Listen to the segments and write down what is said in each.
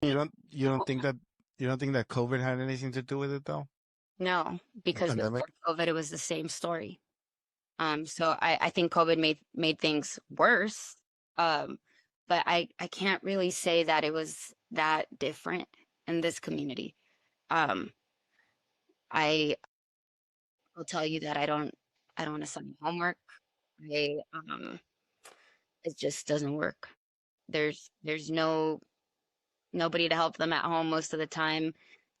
You don't think that COVID had anything to do with it though? No, The because pandemic? before COVID, it was the same story. So I think COVID made things worse. Um, but I can't really say that it was that different in this community. Um, I will tell you that I don't assign homework. I it just doesn't work. There's nobody to help them at home most of the time.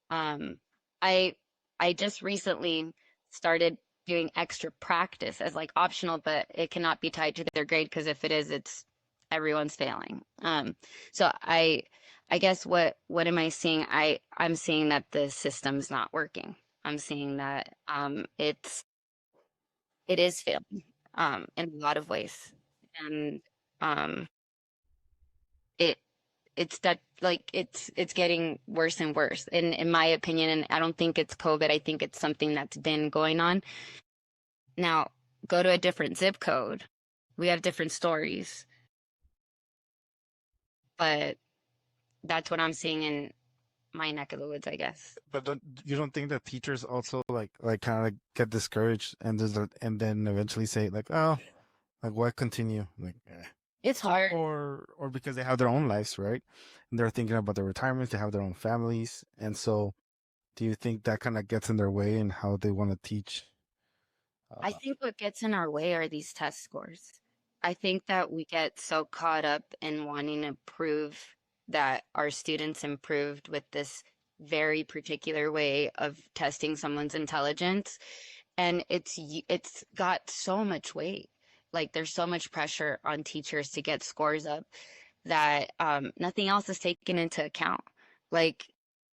Um, I I just recently started doing extra practice as like optional, but it cannot be tied to their grade because if it is, it's everyone's failing. So I guess what am I seeing? I'm seeing that the system's not working. I'm seeing that it is failing in a lot of ways, and um, it it's that like it's getting worse and worse in my opinion, and I don't think it's COVID. I think it's something that's been going on. Now, go to a different zip code. We have different stories, but that's what I'm seeing in my neck of the woods, I guess. But you don't think that teachers also like kind of like get discouraged and and then eventually say like, oh, like why continue? Like, It's hard. or because they have their own lives, right? And they're thinking about their retirement, they have their own families, and so do you think that kind of gets in their way in how they want to teach? I Uh, think what gets in our way are these test scores. I think that we get so caught up in wanting to prove that our students improved with this very particular way of testing someone's intelligence. And it's got so much weight. Like there's so much pressure on teachers to get scores up that nothing else is taken into account. Like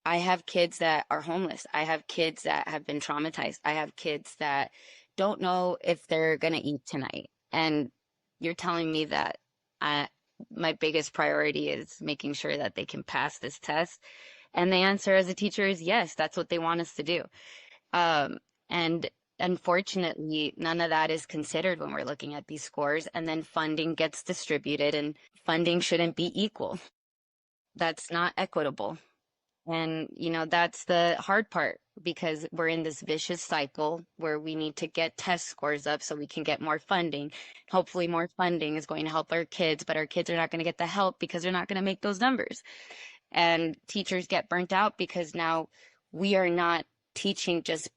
I have kids that are homeless. I have kids that have been traumatized. I have kids that don't know if they're going to eat tonight. And you're telling me that I, my biggest priority is making sure that they can pass this test. And the answer as a teacher is yes, that's what they want us to do. And unfortunately, none of that is considered when we're looking at these scores. And then funding gets distributed, and funding shouldn't be equal. That's not equitable. And, that's the hard part because we're in this vicious cycle where we need to get test scores up so we can get more funding. Hopefully, more funding is going to help our kids, but our kids are not going to get the help because they're not going to make those numbers. And teachers get burnt out because now we are not teaching just,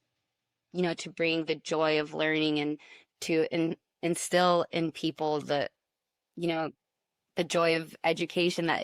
to bring the joy of learning and to instill in people you know, the joy of education that